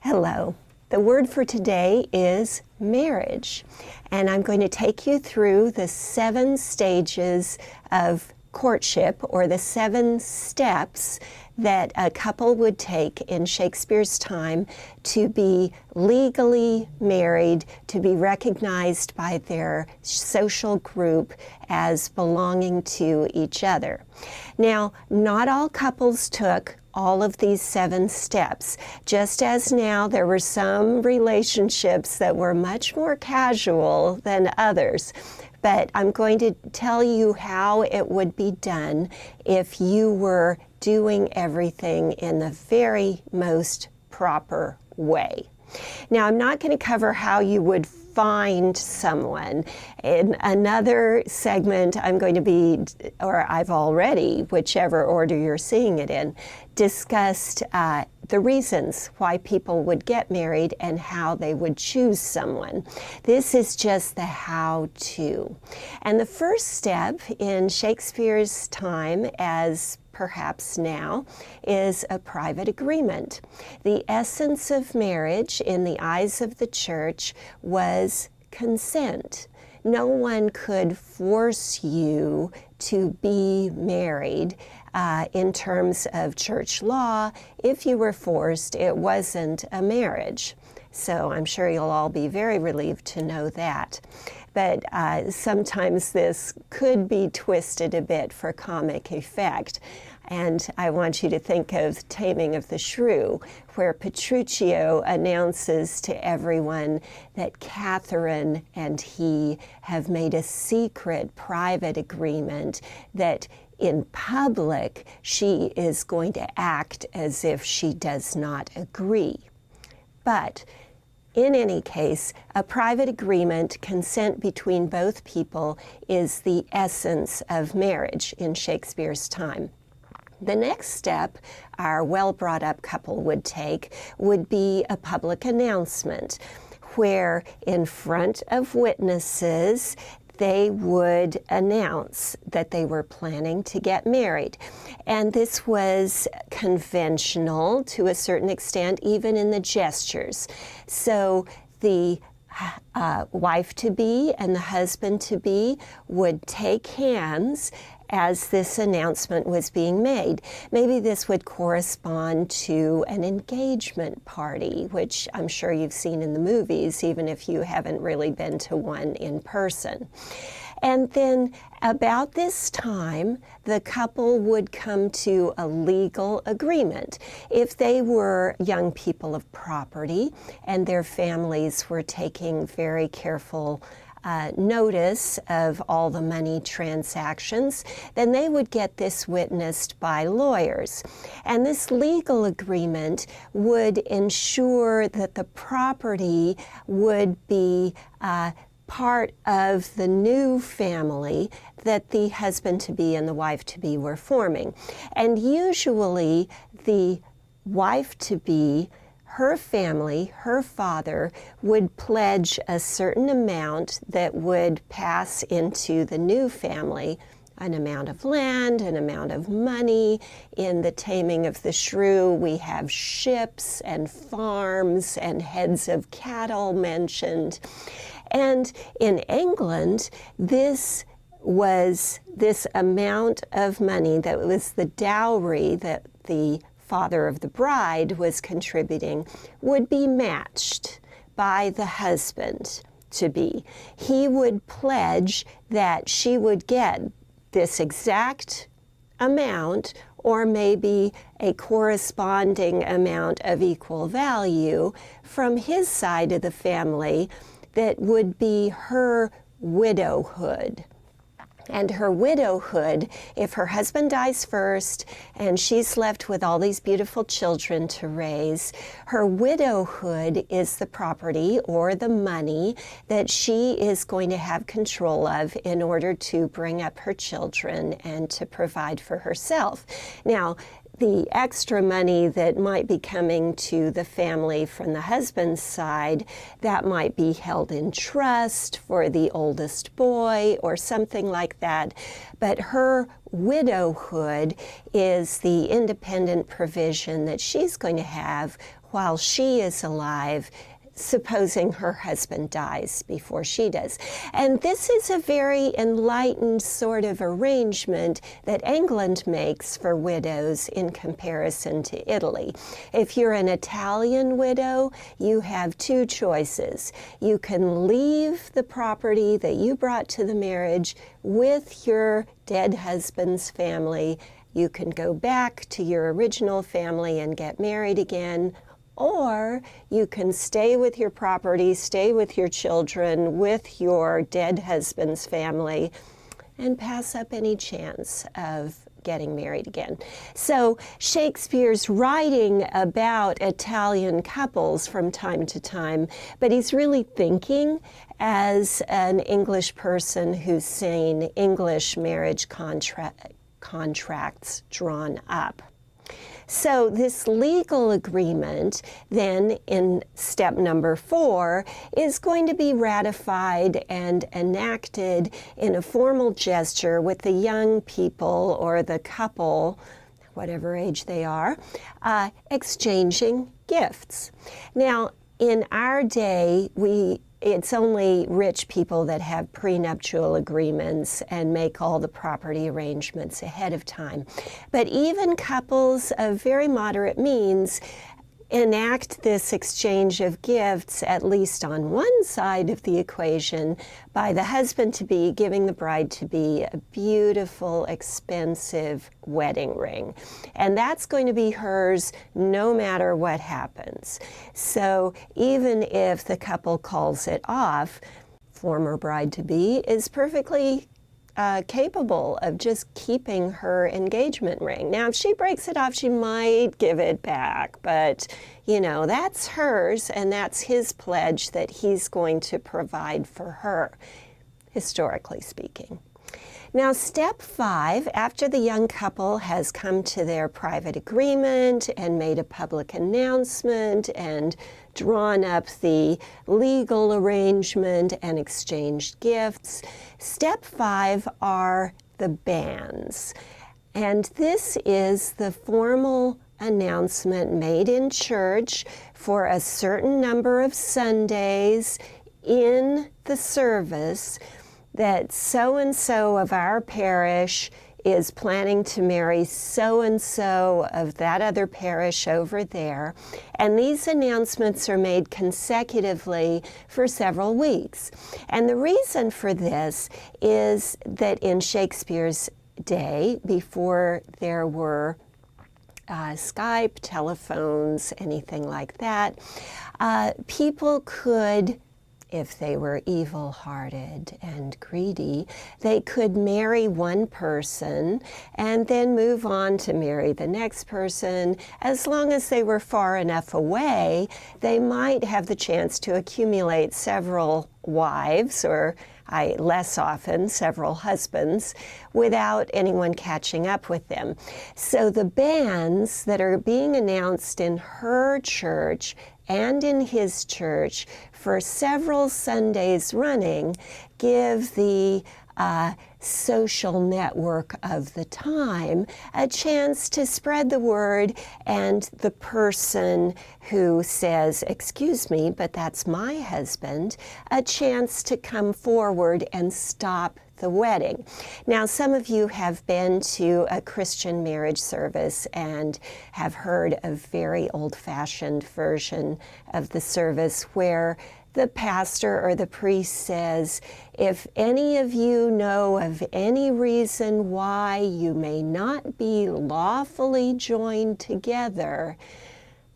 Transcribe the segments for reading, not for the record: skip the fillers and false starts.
Hello. The word for today is marriage, and I'm going to take you through the 7 stages of courtship, or the 7 steps that a couple would take in Shakespeare's time to be legally married, to be recognized by their social group as belonging to each other. Now, not all couples took all of these 7 steps. Just as now there were some relationships that were much more casual than others. But I'm going to tell you how it would be done if you were doing everything in the very most proper way. Now, I'm not going to cover how you would find someone. In another segment, I'm going to be, or I've already, whichever order you're seeing it in, discussed the reasons why people would get married and how they would choose someone. This is just the how-to. And the first step in Shakespeare's time, as perhaps now, is a private agreement. The essence of marriage in the eyes of the church was consent. No one could force you to be married. In terms of church law, if you were forced, it wasn't a marriage. So I'm sure you'll all be very relieved to know that. But sometimes this could be twisted a bit for comic effect. And I want you to think of Taming of the Shrew, where Petruchio announces to everyone that Catherine and he have made a secret, private agreement that in public she is going to act as if she does not agree. But in any case, a private agreement, consent between both people, is the essence of marriage in Shakespeare's time. The next step our well-brought-up couple would take would be a public announcement, where in front of witnesses they would announce that they were planning to get married. And this was conventional to a certain extent, even in the gestures. So the wife-to-be and the husband-to-be would take hands as this announcement was being made. Maybe this would correspond to an engagement party, which I'm sure you've seen in the movies, even if you haven't really been to one in person. And then about this time, the couple would come to a legal agreement. If they were young people of property and their families were taking very careful notice of all the money transactions, then they would get this witnessed by lawyers. And this legal agreement would ensure that the property would be part of the new family that the husband-to-be and the wife-to-be were forming. And usually the wife-to-be, her family, her father, would pledge a certain amount that would pass into the new family, an amount of land, an amount of money. In the Taming of the Shrew, we have ships and farms and heads of cattle mentioned. And in England, this was this amount of money that was the dowry that the father of the bride was contributing would be matched by the husband-to-be. He would pledge that she would get this exact amount, or maybe a corresponding amount of equal value from his side of the family that would be her widowhood. And her widowhood, if her husband dies first and she's left with all these beautiful children to raise, her widowhood is the property or the money that she is going to have control of in order to bring up her children and to provide for herself. Now, the extra money that might be coming to the family from the husband's side, that might be held in trust for the oldest boy or something like that. But her widowhood is the independent provision that she's going to have while she is alive, supposing her husband dies before she does. And this is a very enlightened sort of arrangement that England makes for widows in comparison to Italy. If you're an Italian widow, you have two choices. You can leave the property that you brought to the marriage with your dead husband's family. You can go back to your original family and get married again, or you can stay with your property, stay with your children, with your dead husband's family, and pass up any chance of getting married again. So Shakespeare's writing about Italian couples from time to time, but he's really thinking as an English person who's seen English marriage contracts drawn up. So this legal agreement then in step number 4 is going to be ratified and enacted in a formal gesture with the young people or the couple, whatever age they are, exchanging gifts. Now, in our day, it's only rich people that have prenuptial agreements and make all the property arrangements ahead of time. But even couples of very moderate means enact this exchange of gifts, at least on one side of the equation, by the husband-to-be giving the bride-to-be a beautiful, expensive wedding ring. And that's going to be hers no matter what happens. So even if the couple calls it off, former bride-to-be is perfectly capable of just keeping her engagement ring. Now, if she breaks it off, she might give it back, but you know, that's hers, and that's his pledge that he's going to provide for her, historically speaking. Now, step 5, after the young couple has come to their private agreement and made a public announcement and drawn up the legal arrangement and exchanged gifts, step 5 are the banns. And this is the formal announcement made in church for a certain number of Sundays in the service that so-and-so of our parish is planning to marry so-and-so of that other parish over there. And these announcements are made consecutively for several weeks. And the reason for this is that in Shakespeare's day, before there were Skype, telephones, anything like that, people could, if they were evil-hearted and greedy, they could marry one person and then move on to marry the next person. As long as they were far enough away, they might have the chance to accumulate several wives, or less often, several husbands, without anyone catching up with them. So the banns that are being announced in her church and in his church for several Sundays running give the social network of the time a chance to spread the word, and the person who says, "Excuse me, but that's my husband," a chance to come forward and stop the wedding. Now, some of you have been to a Christian marriage service and have heard a very old-fashioned version of the service where the pastor or the priest says, "If any of you know of any reason why you may not be lawfully joined together,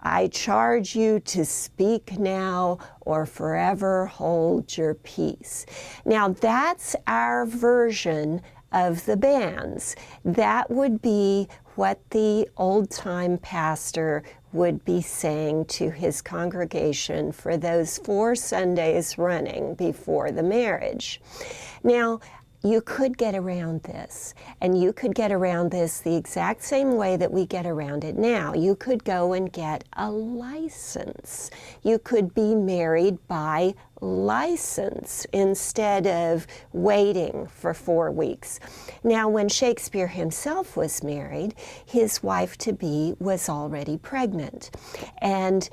I charge you to speak now or forever hold your peace." Now, that's our version of the banns. That would be what the old-time pastor would be saying to his congregation for those 4 Sundays running before the marriage. Now, you could get around this, and you could get around this the exact same way that we get around it now. You could go and get a license. You could be married by license instead of waiting for 4 weeks. Now, when Shakespeare himself was married, his wife-to-be was already pregnant, and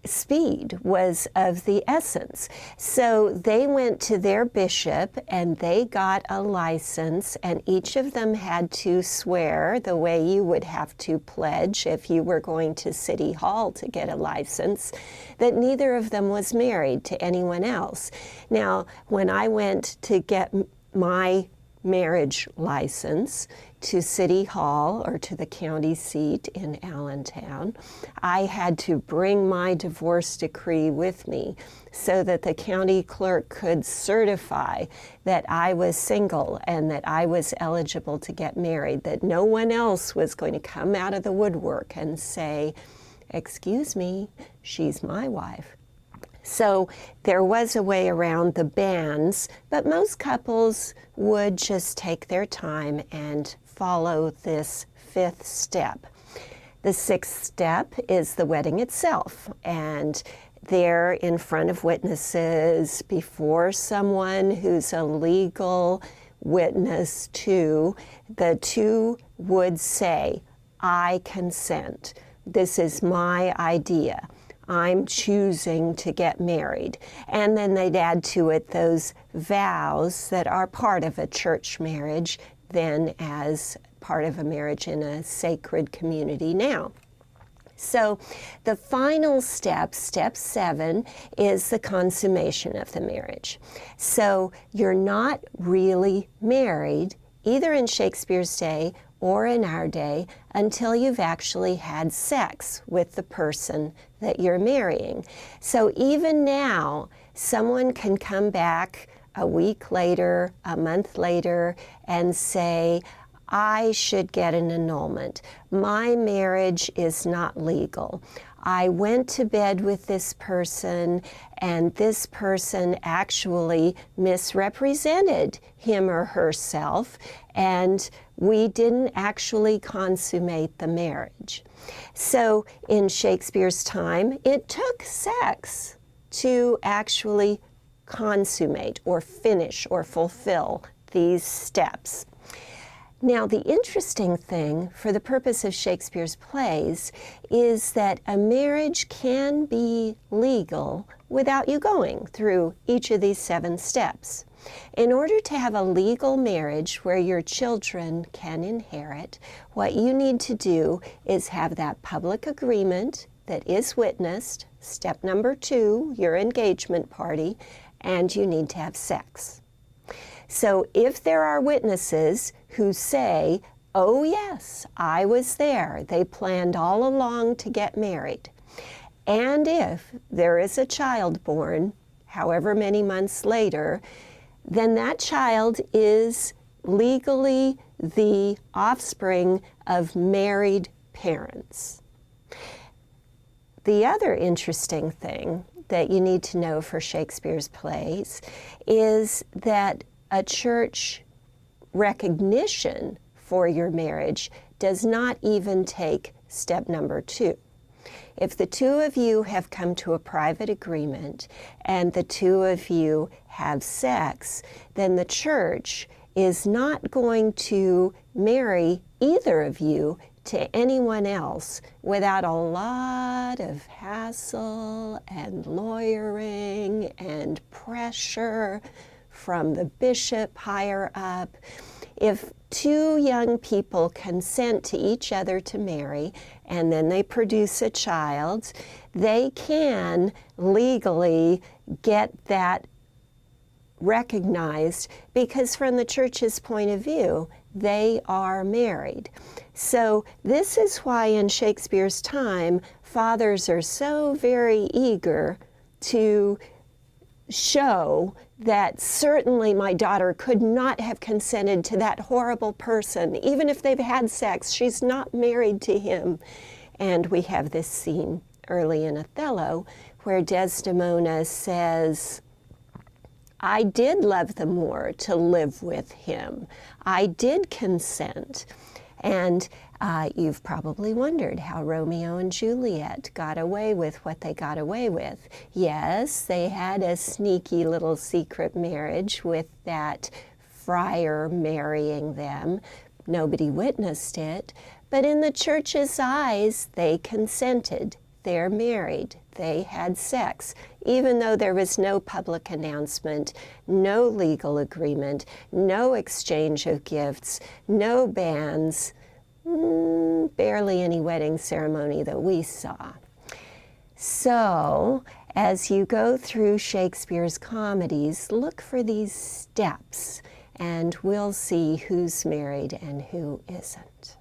speed was of the essence. So they went to their bishop and they got a license, and each of them had to swear the way you would have to pledge if you were going to City Hall to get a license, that neither of them was married to anyone else. Now, when I went to get my marriage license to City Hall or to the county seat in Allentown, I had to bring my divorce decree with me so that the county clerk could certify that I was single and that I was eligible to get married, that no one else was going to come out of the woodwork and say, "Excuse me, she's my wife." So there was a way around the bans, but most couples would just take their time and follow this 5th step. The 6th step is the wedding itself, and there in front of witnesses, before someone who's a legal witness to, the two would say, "I consent. This is my idea. I'm choosing to get married." And then they'd add to it those vows that are part of a church marriage, then as part of a marriage in a sacred community now. So the final step, step 7, is the consummation of the marriage. So you're not really married, either in Shakespeare's day or in our day, until you've actually had sex with the person that you're marrying. So even now, someone can come back a week later, a month later, and say, "I should get an annulment. My marriage is not legal. I went to bed with this person, and this person actually misrepresented him or herself, and we didn't actually consummate the marriage." So in Shakespeare's time, it took sex to actually consummate or finish or fulfill these steps. Now, the interesting thing for the purpose of Shakespeare's plays is that a marriage can be legal without you going through each of these 7 steps. In order to have a legal marriage where your children can inherit, what you need to do is have that public agreement that is witnessed, step number 2, your engagement party, and you need to have sex. So if there are witnesses who say, "Oh yes, I was there, they planned all along to get married," and if there is a child born, however many months later, then that child is legally the offspring of married parents. The other interesting thing that you need to know for Shakespeare's plays is that a church recognition for your marriage does not even take step number 2. If the two of you have come to a private agreement and the two of you have sex, then the church is not going to marry either of you to anyone else without a lot of hassle and lawyering and pressure from the bishop higher up. If 2 young people consent to each other to marry and then they produce a child, they can legally get that recognized because from the church's point of view, they are married. So this is why in Shakespeare's time, fathers are so very eager to show that certainly my daughter could not have consented to that horrible person. Even if they've had sex, she's not married to him. And we have this scene early in Othello where Desdemona says, I did love the Moor to live with him. I did consent. And you've probably wondered how Romeo and Juliet got away with what they got away with. Yes, they had a sneaky little secret marriage with that friar marrying them. Nobody witnessed it, but in the church's eyes, they consented. They're married. They had sex, even though there was no public announcement, no legal agreement, no exchange of gifts, no banns, barely any wedding ceremony that we saw. So, as you go through Shakespeare's comedies, look for these steps, and we'll see who's married and who isn't.